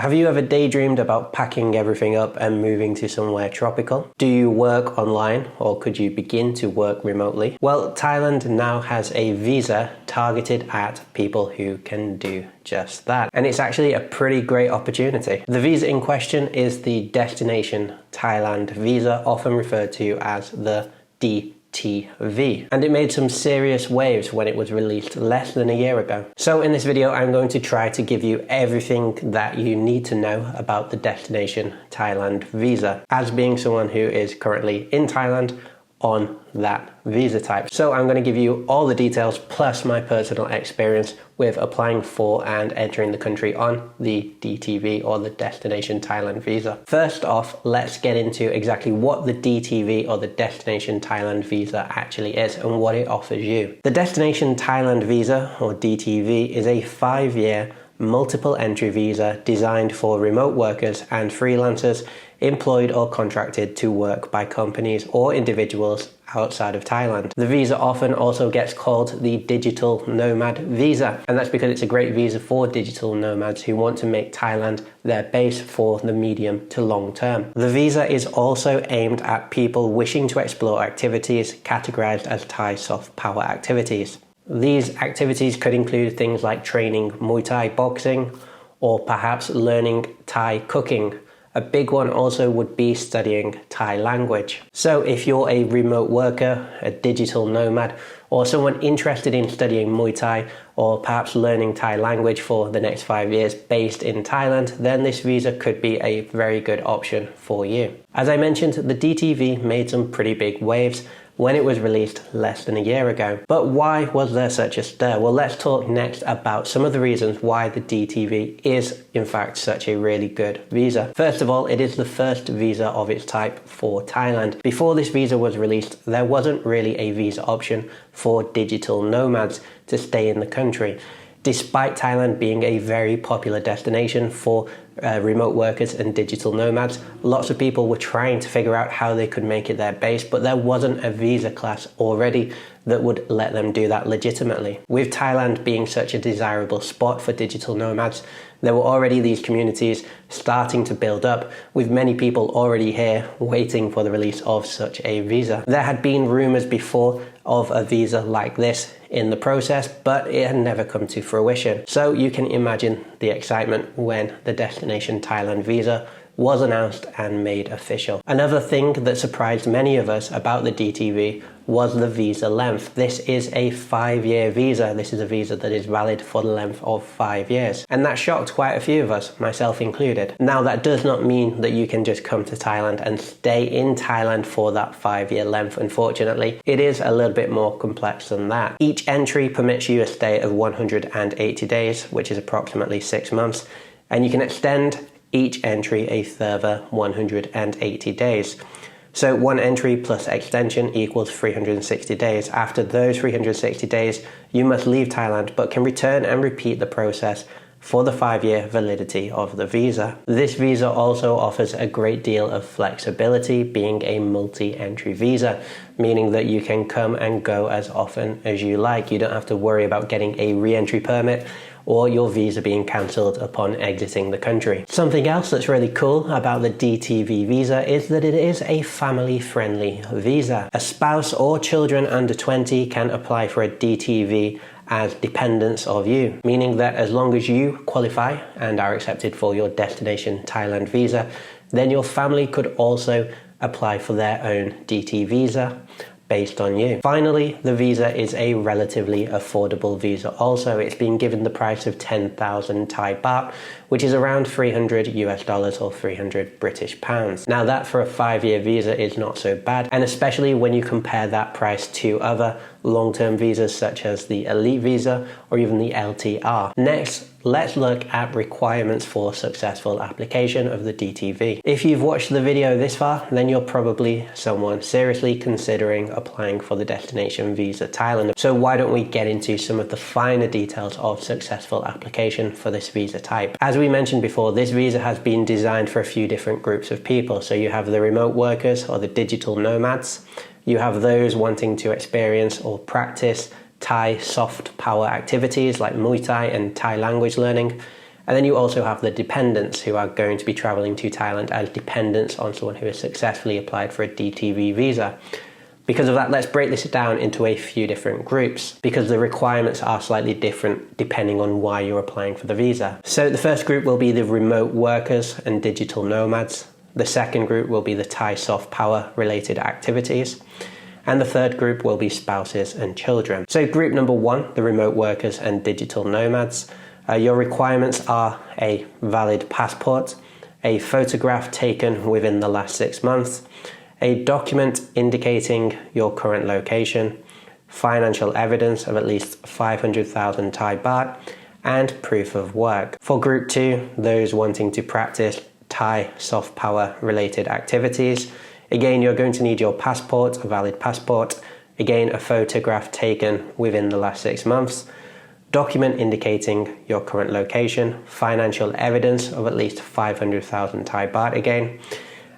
Have you ever daydreamed about packing everything up and moving to somewhere tropical? Do you work online, or could you begin to work remotely? Well, Thailand now has a visa targeted at people who can do just that. And it's actually a pretty great opportunity. The visa in question is the Destination Thailand Visa, often referred to as the DTV, and it made some serious waves when it was released less than a year ago. So in this video, I'm going to try to give you everything that you need to know about the Destination Thailand Visa, as being someone who is currently in Thailand on that visa type. So I'm going to give you all the details plus my personal experience with applying for and entering the country on the DTV, or the Destination Thailand Visa. First off, let's get into exactly what the DTV, or the Destination Thailand Visa, actually is and what it offers you. The Destination Thailand Visa, or DTV, is a 5-year multiple entry visa designed for remote workers and freelancers employed or contracted to work by companies or individuals outside of Thailand. The visa often also gets called the Digital Nomad Visa, and that's because it's a great visa for digital nomads who want to make Thailand their base for the medium to long term. The visa is also aimed at people wishing to explore activities categorized as Thai soft power activities. These activities could include things like training Muay Thai boxing, or perhaps learning Thai cooking. A big one also would be studying Thai language. So if you're a remote worker, a digital nomad, or someone interested in studying Muay Thai, or perhaps learning Thai language for the next 5 years based in Thailand, then this visa could be a very good option for you. As I mentioned, the DTV made some pretty big waves when it was released less than a year ago. But why was there such a stir? Well, let's talk next about some of the reasons why the DTV is in fact such a really good visa. First of all, it is the first visa of its type for Thailand. Before this visa was released, there wasn't really a visa option for digital nomads to stay in the country. Despite Thailand being a very popular destination for remote workers and digital nomads, lots of people were trying to figure out how they could make it their base, but there wasn't a visa class already that would let them do that legitimately. With Thailand being such a desirable spot for digital nomads, there were already these communities starting to build up, with many people already here waiting for the release of such a visa. There had been rumors before of a visa like this in the process, but it had never come to fruition. So you can imagine the excitement when the Destination Thailand Visa was announced and made official. Another thing that surprised many of us about the DTV was the visa length. This is a 5-year visa. This is a visa that is valid for the length of 5 years. And that shocked quite a few of us, myself included. Now, that does not mean that you can just come to Thailand and stay in Thailand for that 5-year length, unfortunately. It is a little bit more complex than that. Each entry permits you a stay of 180 days, which is approximately 6 months, and you can extend each entry a further 180 days. So one entry plus extension equals 360 days. After those 360 days, you must leave Thailand, but can return and repeat the process for the 5-year validity of the visa. This visa also offers a great deal of flexibility, being a multi-entry visa, meaning that you can come and go as often as you like. You don't have to worry about getting a re-entry permit or your visa being cancelled upon exiting the country. Something else that's really cool about the DTV visa is that it is a family-friendly visa. A spouse or children under 20 can apply for a DTV as dependents of you, meaning that as long as you qualify and are accepted for your Destination Thailand visa, then your family could also apply for their own DT visa based on you. Finally, the visa is a relatively affordable visa also. It's been given the price of 10,000 Thai baht, which is around $300 or 300 British pounds. Now that for a 5-year visa is not so bad, and especially when you compare that price to other long-term visas such as the Elite visa or even the LTR. Next, let's look at requirements for successful application of the DTV. If you've watched the video this far, then you're probably someone seriously considering applying for the Destination Visa Thailand. So why don't we get into some of the finer details of successful application for this visa type. As we mentioned before, this visa has been designed for a few different groups of people. So you have the remote workers or the digital nomads. You have those wanting to experience or practice Thai soft power activities like Muay Thai and Thai language learning. And then you also have the dependents who are going to be traveling to Thailand as dependents on someone who has successfully applied for a DTV visa. Because of that, let's break this down into a few different groups because the requirements are slightly different depending on why you're applying for the visa. So the first group will be the remote workers and digital nomads. The second group will be the Thai soft power related activities. And the third group will be spouses and children. So group number one, the remote workers and digital nomads. Your requirements are a valid passport, a photograph taken within the last 6 months, a document indicating your current location, financial evidence of at least 500,000 Thai baht, and proof of work. For group two, those wanting to practice Thai soft power related activities, again, you're going to need your passport, a valid passport, again, a photograph taken within the last 6 months, document indicating your current location, financial evidence of at least 500,000 Thai baht again,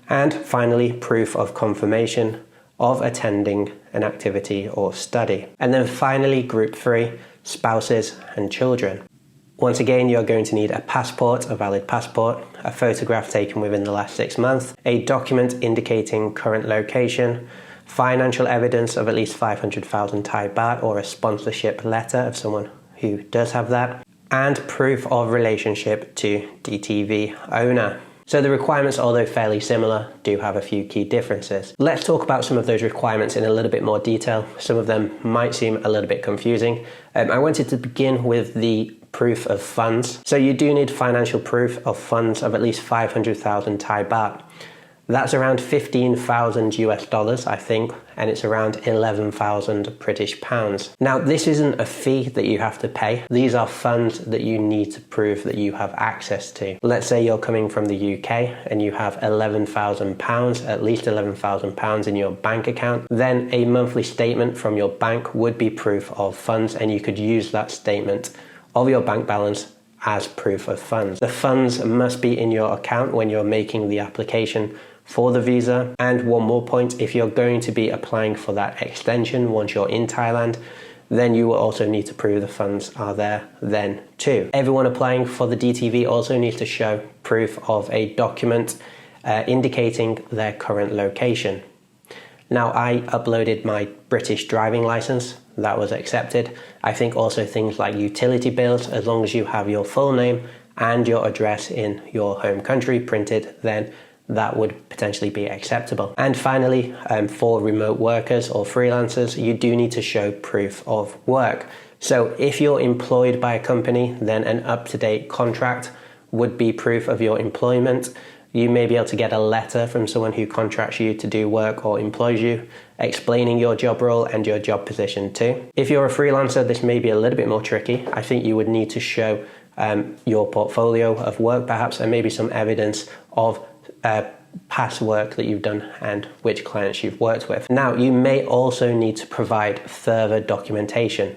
and finally, proof of confirmation of attending an activity or study. And then finally, group three, spouses and children. Once again, you're going to need a passport, a valid passport, a photograph taken within the last 6 months, a document indicating current location, financial evidence of at least 500,000 Thai baht or a sponsorship letter of someone who does have that, and proof of relationship to DTV owner. So the requirements, although fairly similar, do have a few key differences. Let's talk about some of those requirements in a little bit more detail. Some of them might seem a little bit confusing. I wanted to begin with the proof of funds. So you do need financial proof of funds of at least 500,000 Thai baht. That's around 15,000 US dollars, I think, and it's around 11,000 British pounds. Now, this isn't a fee that you have to pay. These are funds that you need to prove that you have access to. Let's say you're coming from the UK and you have 11,000 pounds, at least 11,000 pounds in your bank account. Then a monthly statement from your bank would be proof of funds, and you could use that statement of your bank balance as proof of funds. The funds must be in your account when you're making the application for the visa. And one more point, if you're going to be applying for that extension once you're in Thailand, then you will also need to prove the funds are there then too. Everyone applying for the DTV also needs to show proof of a document indicating their current location. Now, I uploaded my British driving license. That was accepted. I think also things like utility bills, as long as you have your full name and your address in your home country printed, then that would potentially be acceptable. And finally, for remote workers or freelancers, you do need to show proof of work. So if you're employed by a company, then an up-to-date contract would be proof of your employment. You may be able to get a letter from someone who contracts you to do work or employs you, explaining your job role and your job position too. If you're a freelancer, this may be a little bit more tricky. I think you would need to show your portfolio of work perhaps, and maybe some evidence of past work that you've done and which clients you've worked with. Now, you may also need to provide further documentation.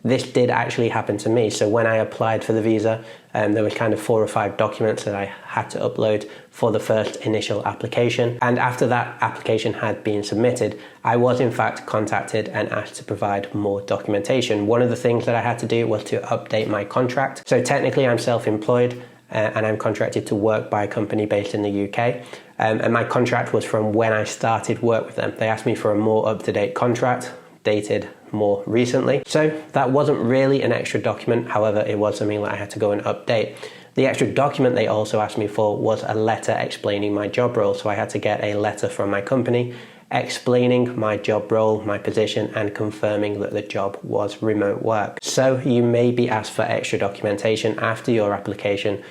This did actually happen to me. So when I applied for the visa, there were kind of 4 or 5 documents that I had to upload for the first initial application. And after that application had been submitted, I was in fact contacted and asked to provide more documentation. One of the things that I had to do was to update my contract. So technically I'm self-employed and I'm contracted to work by a company based in the UK. And my contract was from when I started work with them. They asked me for a more up-to-date contract, dated more recently. So that wasn't really an extra document. However, it was something that I had to go and update. The extra document they also asked me for was a letter explaining my job role. So I had to get a letter from my company explaining my job role, my position, and confirming that the job was remote work. So you may be asked for extra documentation after your application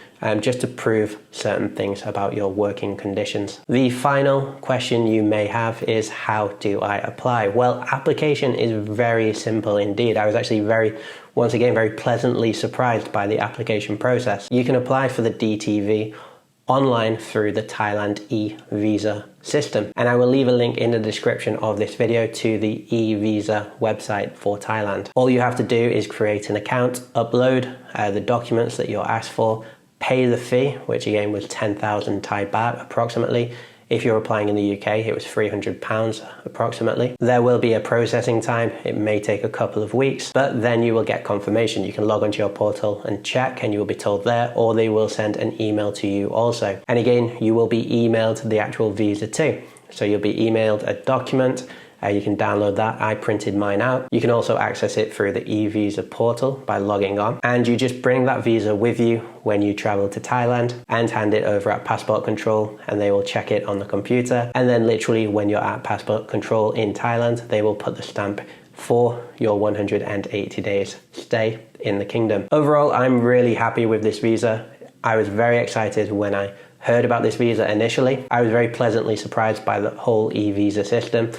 just to prove certain things about your working conditions. The final question you may have is, how do I apply? Well, application is very simple indeed. I was actually once again very pleasantly surprised by the application process. You can apply for the DTV online through the Thailand e-visa system. And I will leave a link in the description of this video to the e-visa website for Thailand. All you have to do is create an account, upload the documents that you're asked for, pay the fee, which again was 10,000 Thai baht approximately. If you're applying in the UK, it was £300 approximately. There will be a processing time. It may take a couple of weeks, but then you will get confirmation. You can log onto your portal and check, and you will be told there, or they will send an email to you also. And again, you will be emailed the actual visa too. So you'll be emailed a document. You can download that. I printed mine out. You can also access it through the e-visa portal by logging on. And you just bring that visa with you when you travel to Thailand and hand it over at passport control, and they will check it on the computer. And then literally when you're at passport control in Thailand, they will put the stamp for your 180 days stay in the kingdom. Overall, I'm really happy with this visa. I was very excited when I heard about this visa initially. I was very pleasantly surprised by the whole e-visa system.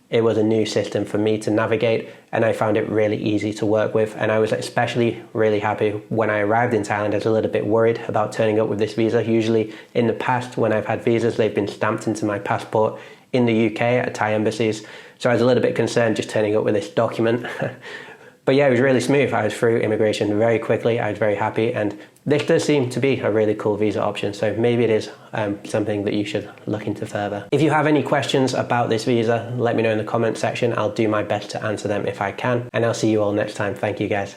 It was a new system for me to navigate, and I found it really easy to work with. And I was especially really happy when I arrived in Thailand. I was a little bit worried about turning up with this visa. Usually in the past, when I've had visas, they've been stamped into my passport in the UK at Thai embassies. So I was a little bit concerned just turning up with this document. But yeah, it was really smooth. I was through immigration very quickly. I was very happy, and this does seem to be a really cool visa option. So maybe it is something that you should look into further. If you have any questions about this visa, let me know in the comment section. I'll do my best to answer them if I can. And I'll see you all next time. Thank you guys.